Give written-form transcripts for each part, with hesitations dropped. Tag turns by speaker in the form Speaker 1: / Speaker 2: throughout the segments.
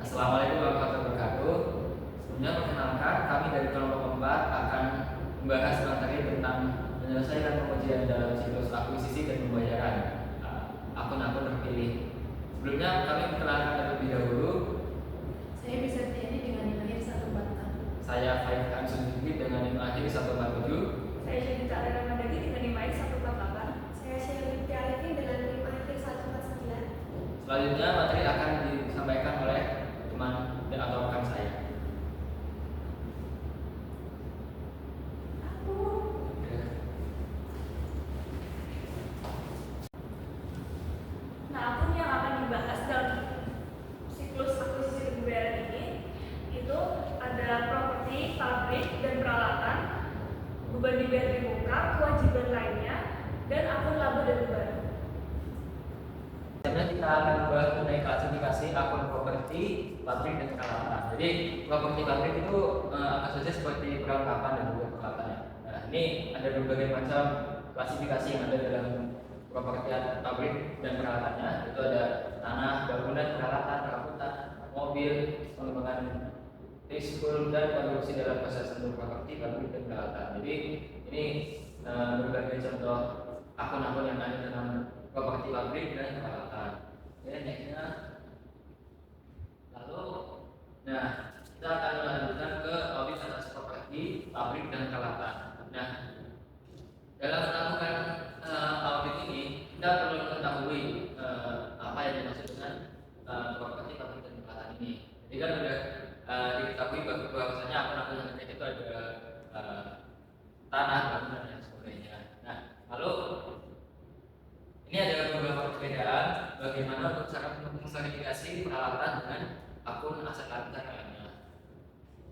Speaker 1: Assalamualaikum warahmatullahi wabarakatuh. Sebelumnya perkenalkan, kami dari kelompok 4 akan membahas materi tentang menyelesaikan pengujian dalam siklus akuisisi dan pembayaran akun-akun terpilih. Sebelumnya kami perkenalkan terlebih dahulu.
Speaker 2: Saya bisa Tiani dengan NIM akhir 146.
Speaker 1: Saya Faik Hamsun dengan NIM akhir 147.
Speaker 3: Saya Syedita Alera Mandagi dengan NIM akhir 148.
Speaker 4: Saya Syedita Arifin dengan NIM akhir 149.
Speaker 1: Selanjutnya materi akan disampaikan oleh teman atau rekan saya.
Speaker 3: Nah, akun yang akan dibahas dalam siklus akuisisi dan pembayaran ini itu ada properti, pabrik, dan peralatan, beban dibayar di muka, kewajiban lainnya, dan akun laba dan beban.
Speaker 1: Sebenarnya kita akan membahas mengenai klasifikasi akun properti, pabrik, dan peralatan. Jadi properti pabrik itu apa saja seperti perlengkapan dan juga peralatannya. Nah, ini ada berbagai macam klasifikasi yang ada dalam properti pabrik dan peralatannya. Itu ada tanah, bangunan, peralatan, perabotan, mobil, pengembangan risiko dan produksi dalam proses properti, pabrik, dan peralatan. Jadi ini berbagai contoh akun-akun yang ada dalam properti pabrik dan peralatan. Ya, nextnya. Lalu, kita akan melanjutkan ke audit atas properti pabrik dan peralatan. Nah, dalam melakukan audit ini kita perlu mengetahui apa yang dimaksud dengan properti pabrik dan peralatan ini. Jadi kan sudah diketahui bahwasanya akun-akun yang terkait itu ada tanah, bangunan, dan sebagainya. Nah, lalu ini ada beberapa perbedaan bagaimana untuk cara mengklasifikasi peralatan dengan akun aset lainnya.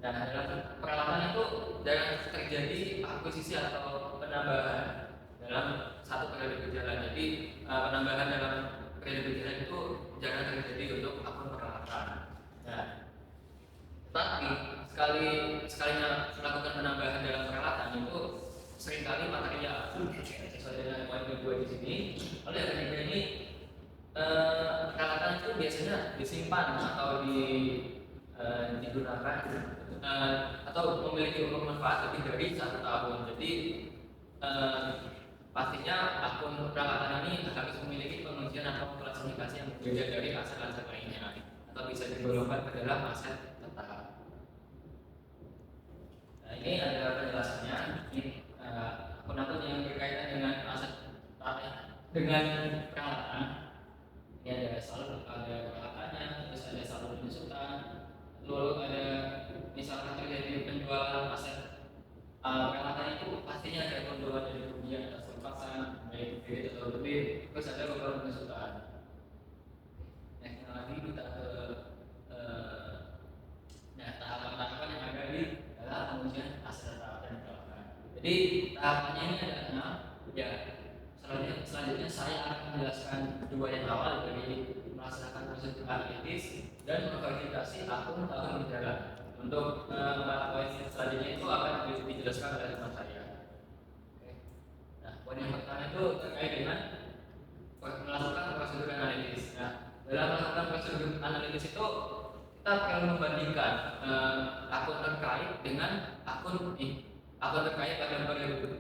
Speaker 1: Nah, dalam peralatan itu jangan terjadi akuisisi atau penambahan dalam satu periode berjalan. Jadi penambahan dalam periode berjalan itu jangan terjadi untuk akun peralatan. Nah, tapi sekalinya melakukan penambahan dalam peralatan itu seringkali materinya sesuai dengan poin kedua di sini. Lalu yang ketiga ini peralatan itu biasanya disimpan atau digunakan atau memiliki umur manfaat lebih dari 1 tahun. Jadi pastinya akun peralatan ini harus memiliki pengujian atau klasifikasi yang berbeda dari aset-aset lainnya atau bisa digolongkan ke dalam aset tetap. Nah, ini ada penjelasannya. Akun-akun yang berkaitan dengan aset dengan peralatan. Ini ada peralatannya, terus ada saldo penyusutan, lalu ada misalkan terjadi penjualan aset peralatan itu pastinya ada keuntungan dari kerugian atas pelepasan, baik kredit atau debit, terus ada beban penyusutan. Next lagi kita ke tahapan-tahapan yang ada di dalam pengujian aset dan peralatan. Jadi tahapannya ini ada 6. Ya, selanjutnya saya akan menjelaskan kedua yang awal dari melaksanakan prosedur analitis dan memverifikasi akun berjalan. Untuk poin selanjutnya itu akan dijelaskan oleh teman saya. Oke. Nah, poin yang pertama itu terkait dengan melakukan prosedur analitis. Nah, dalam melakukan prosedur analitis itu kita perlu membandingkan akun terkait dengan akun terkait pada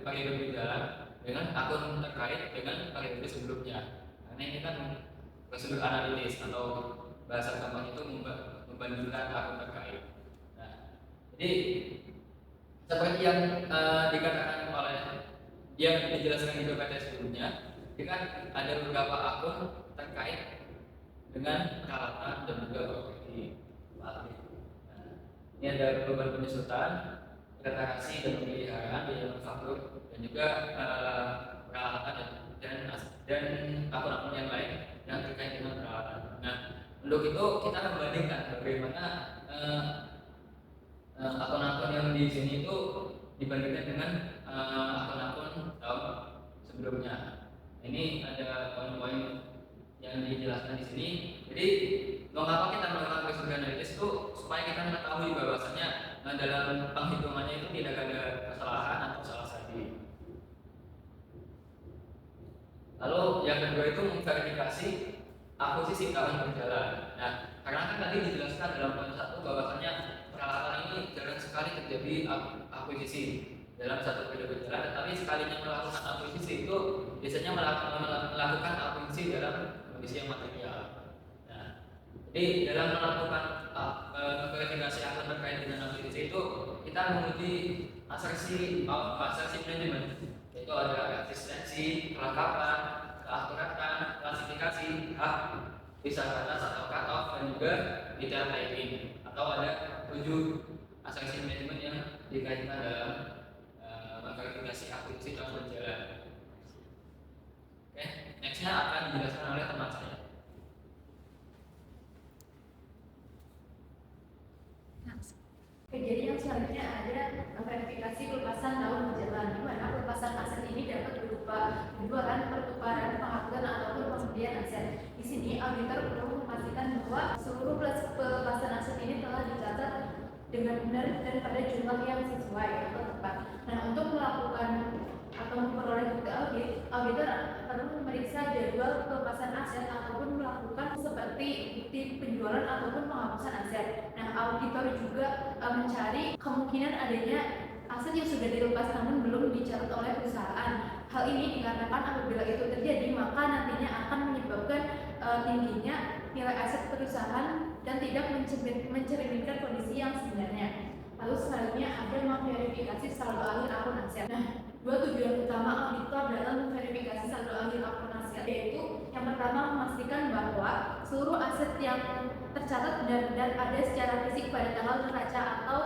Speaker 1: periode berjalan dengan akun terkait dengan periode sebelumnya. Karena ini kan prosedur analitis atau bahasa gampang itu membandingkan akun terkait. Nah, jadi seperti yang dikatakan oleh yang dijelaskan di PPT sebelumnya, kan ada beberapa akun terkait dengan peralatan dan juga properti pabrik. Nah, ini ada beban penyusutan, reparasi dan pemeliharaan, biaya manufaktur, dan juga peralatan dan akun-akun yang lain yang terkait dengan peralatan. Nah, untuk itu kita akan membandingkan bagaimana akun-akun yang di sini itu dibandingkan dengan akun-akun tahun sebelumnya. Ini ada poin-poin yang dijelaskan di sini. Jadi, mengapa kita melakukan prosedur analitis itu supaya kita mengetahui bahwasanya dalam penghitungannya itu tidak ada kesalahan atau salah satu. Lalu yang kedua itu memverifikasi akuisisi tahun berjalan. Nah, karena kan tadi dijelaskan dalam poin 1 bahwasanya peralatan ini jarang sekali terjadi akuisisi dalam satu periode berjalan, tetapi sekalinya melakukan akuisisi itu biasanya melakukan akuisisi dalam kondisi yang material. Nah, jadi dalam melakukan verifikasi akun terkait dengan akuisisi itu kita menguji asersi manajemen, yaitu ada eksistensi, kelengkapan, keakuratan, klasifikasi, hak, bisa batas atau cut off, dan juga detail typing. Atau ada 7 asersi manajemen yang dikaitkan dalam verifikasi akuisisi yang berjalan. Oke, nextnya akan dijelaskan oleh teman saya.
Speaker 2: Jadi yang selanjutnya ada verifikasi pelepasan tahun berjalan, di mana pelepasan aset ini dapat berupa penjualan, pertukaran, penghapusan ataupun pembelian aset. Di sini auditor perlu memastikan bahwa seluruh pelepasan aset ini telah dicatat dengan benar dan pada jumlah yang sesuai atau tepat. Nah, untuk melakukan atau memperoleh bukti audit, auditor perlu memeriksa jadwal pelepasan aset ataupun melakukan seperti bukti penjualan ataupun penghapusan aset. Nah, auditor juga mencari kemungkinan adanya aset yang sudah dilepas namun belum dicatat oleh perusahaan. Hal ini dikarenakan apabila itu terjadi maka nantinya akan menyebabkan tingginya nilai aset perusahaan dan tidak mencerminkan kondisi yang sebenarnya. Lalu selanjutnya ada memverifikasi saldo akhir akun aset. Nah, 2 tujuan utama auditor dalam memverifikasi saldo akhir akun aset yaitu yang pertama memastikan bahwa seluruh aset yang tercatat benar-benar ada secara fisik pada tanggal neraca atau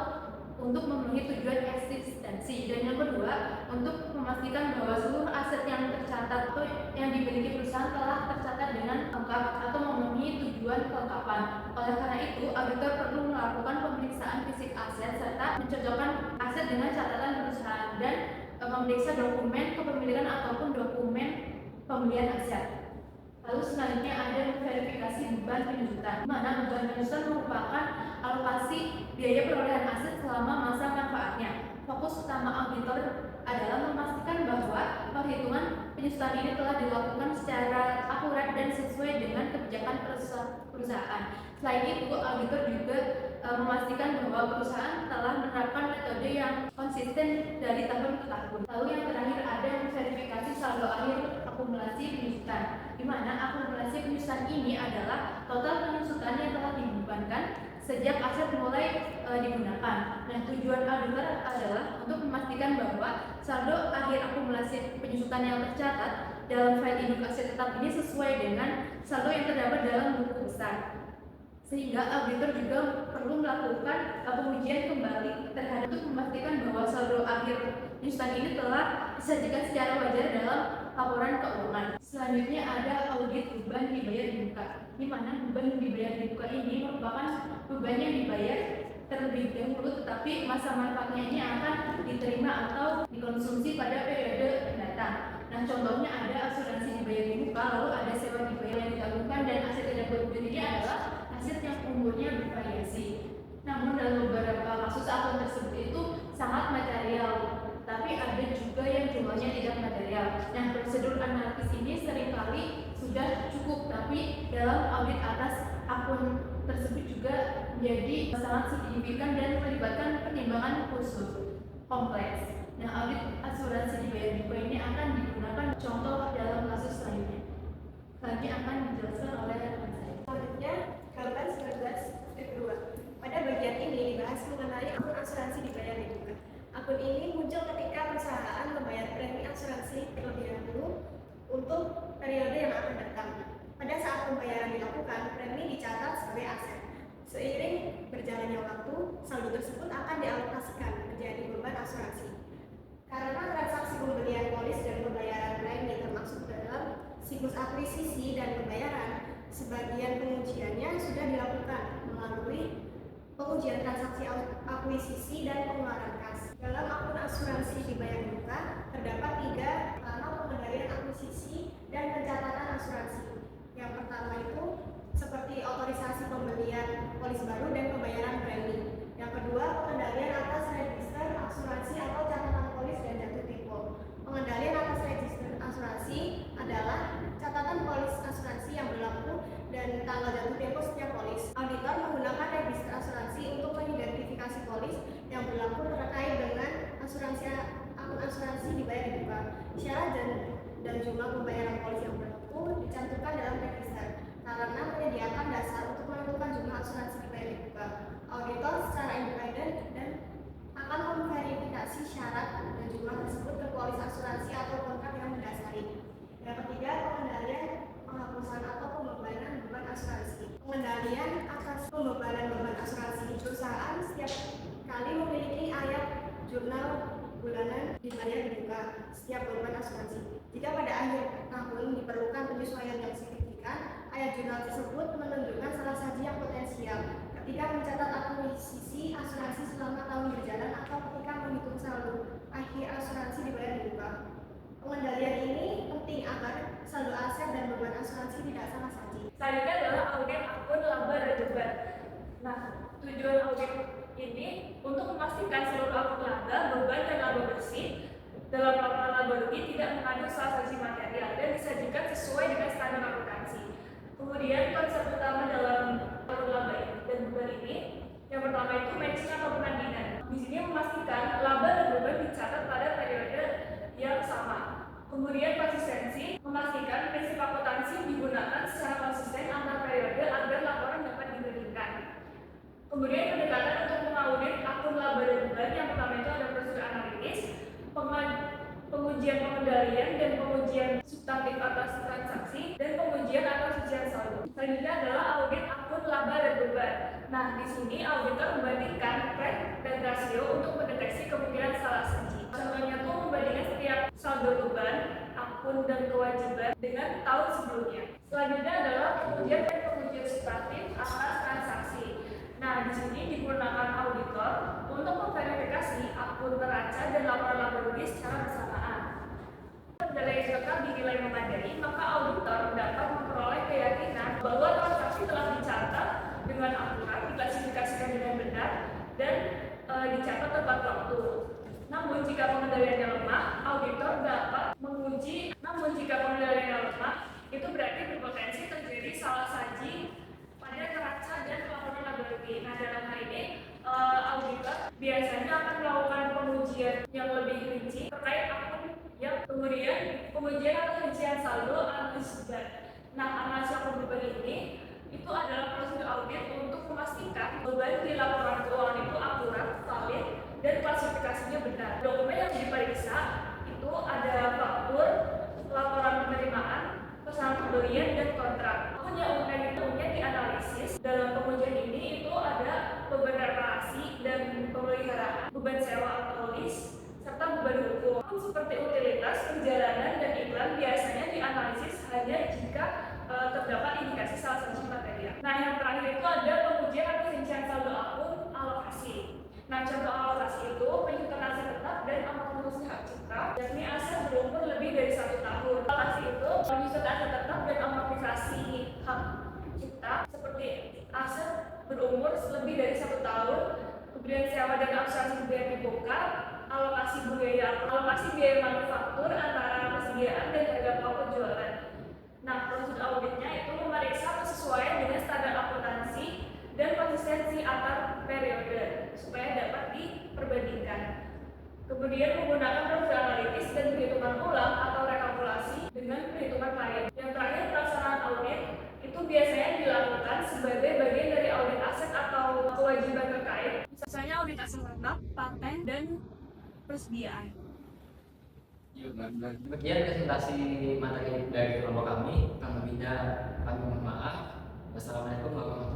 Speaker 2: untuk memenuhi tujuan eksistensi, dan yang kedua untuk memastikan bahwa seluruh aset yang tercatat atau yang dimiliki perusahaan telah tercatat dengan lengkap atau memenuhi tujuan kelengkapan. Oleh karena itu, auditor perlu melakukan pemeriksaan fisik aset serta mencocokkan aset dengan catatan perusahaan dan memeriksa dokumen kepemilikan ataupun dokumen pembelian aset. Lalu selanjutnya ada verifikasi beban penyusutan, di mana beban penyusutan merupakan alokasi biaya perolehan aset selama masa manfaatnya. Fokus utama auditor adalah memastikan bahwa perhitungan penyusutan ini telah dilakukan secara akurat dan sesuai dengan kebijakan perusahaan. Selain itu, auditor juga memastikan bahwa perusahaan telah menerapkan metode yang konsisten dari tahun ke tahun. Lalu yang terakhir ada verifikasi saldo akhir akumulasi penyusutan, di mana akumulasi penyusutan ini adalah total penyusutan yang telah dibebankan sejak aset mulai digunakan. Nah, tujuan auditor adalah untuk memastikan bahwa saldo akhir akumulasi penyusutan yang tercatat dalam file induk aset tetap ini sesuai dengan saldo yang terdapat dalam buku besar. Sehingga auditor juga perlu melakukan pengujian kembali terhadap untuk memastikan bahwa saldo akhir penyusutan ini telah disajikan secara wajar dalam laporan keuangan. Selanjutnya ada audit beban dibayar di muka, di mana beban dibayar di muka ini merupakan beban yang dibayar terlebih dahulu tetapi masa manfaatnya ini akan diterima atau dikonsumsi pada periode mendatang. Nah, contohnya ada asuransi dibayar di muka, lalu ada sewa dibayar yang ditanggungan, dan aset tidak berwujud ini adalah aset yang umurnya bervariasi. Namun dalam beberapa kasus akun tersebut itu sangat material, tapi ada juga yang jumlahnya tidak material. Nah, prosedur analisis ini seringkali sudah cukup, tapi dalam audit atas akun tersebut juga menjadi sangat signifikan dan melibatkan pertimbangan khusus kompleks. Nah, audit asuransi dibayar di muka ini akan digunakan contoh dalam kasus selanjutnya. Selanjutnya akan dijelaskan oleh rekan saya.
Speaker 4: Selanjutnya, gambar 19.2. Pada bagian ini dibahas mengenai akun asuransi dibayar di muka. Akun ini muncul ketika perusahaan membayar premi asuransi terlebih dahulu untuk periode yang akan datang. Pada saat pembayaran dilakukan, premi dicatat sebagai aset. Seiring berjalannya waktu, saldo tersebut akan dialokasikan menjadi beban asuransi. Karena transaksi pembelian polis dan pembayaran premi termasuk dalam siklus akuisisi dan pembayaran, sebagian pengujiannya sudah dilakukan melalui pengujian transaksi akuisisi dan pengeluaran kas. Dalam akun asuransi dibayar di muka terdapat 3 tahap pengendalian akuisisi dan pencatatan asuransi. Yang pertama itu seperti otorisasi pembelian polis baru dan pembayaran premi. Yang kedua, pengendalian atas register asuransi atau catatan polis dan jatuh tempo. Pengendalian atas register asuransi adalah catatan polis asuransi yang berlaku dan tanggal jatuh tempo setiap polis. Audit dibayar di muka setiap beban asuransi. Jika pada akhir tahun diperlukan penyesuaian yang signifikan, ayat jurnal tersebut menunjukkan salah saji yang potensial ketika mencatat akuisisi asuransi selama tahun berjalan atau ketika menghitung saldo akhir asuransi dibayar di muka. Pengendalian ini penting agar saldo aset dan beban asuransi tidak salah saji.
Speaker 3: Selanjutnya adalah audit akun laba dan beban. Nah, tujuan audit ini untuk memastikan seluruh akun laba, beban, dan laba bersih dalam laporan laba rugi tidak mengandung salah saji material dan disajikan sesuai dengan standar akuntansi. Kemudian konsep utama dalam akun laba dan beban ini, yang pertama itu matching atau penandingan. Di sini memastikan laba dan beban dicatat pada periode yang sama. Kemudian konsistensi, memastikan prinsip akuntansi digunakan secara konsisten antar periode agar laporan dapat dibandingkan. Kemudian pendekatan untuk mengaudit akun laba dan beban, yang pertama itu ada prosedur analitis, pengujian pengendalian dan pengujian substantif atas transaksi, dan pengujian atas rincian saldo. Selanjutnya adalah audit akun laba dan beban. Nah, di sini auditor membandingkan trend dan rasio untuk mendeteksi kemungkinan salah saji. Contohnya tuh membandingkan setiap saldo beban, akun dan kewajiban dengan tahun sebelumnya. Selanjutnya adalah pengujian dan pengujian substantif atas transaksi. Nah, di sini digunakan auditor untuk memverifikasi akun neraca dan laporan laba rugi secara bersamaan. Penilaian tetap dinilai memadai, maka auditor dapat memperoleh keyakinan bahwa transaksi telah dicatat dengan akurat, diklasifikasikan dengan benar, dan dicatat tepat waktu. Namun jika pengendaliannya lemah, auditor dapat menguji. Namun jika pengendaliannya lemah, itu berarti berpotensi terjadi salah saji pada neraca dan laporan laba rugi. Nah, dalam hal ini auditor biasanya akan melakukan pengujian yang lebih rinci terkait akun yang kemudian pengujian atau rincian saldo analisis beban. Nah, analisis akun beban ini itu adalah prosedur audit untuk memastikan beban di laporan keuangan itu akurat, valid, dan klasifikasinya benar. Dokumen yang diperiksa itu ada faktur, laporan penerimaan, pesanan pembelian, dan kontrak. Umumnya dianalisis. Dalam pengujian ini itu ada beban reparasi dan pemeliharaan, beban sewa atau lease, serta beban hukum. Seperti utilitas, perjalanan, dan iklan biasanya dianalisis hanya jika terdapat indikasi salah saji material. Nah, yang terakhir itu ada pengujian atau rincian saldo akun alokasi. Nah, contoh alokasi itu penyusunan aset tetap dan amortisasi hak cipta, yakni aset berumur lebih dari 1 tahun. Alokasi itu penyusunan aset tetap dan amortisasi hak cipta seperti aset berumur lebih dari 1 tahun, kemudian sewa dan asuransi biaya dibongkar, alokasi biaya manufaktur antara persediaan dan harga pokok jualan. Nah, prosedur auditnya itu memeriksa kesesuaian dengan standar akuntansi dan konsistensi antar periode supaya dapat diperbandingkan. Kemudian menggunakan prosedur analitis dan perhitungan ulang atau rekalkulasi dengan perhitungan klien. Yang terakhir, pelaksanaan audit itu biasanya dilakukan sebagai bagian dari audit aset atau kewajiban terkait, misalnya audit aset tetap, paten, dan persediaan.
Speaker 1: Demikian presentasi materi dari kelompok kami. Kami mohon maaf. Wassalamualaikum warahmatullahi wabarakatuh.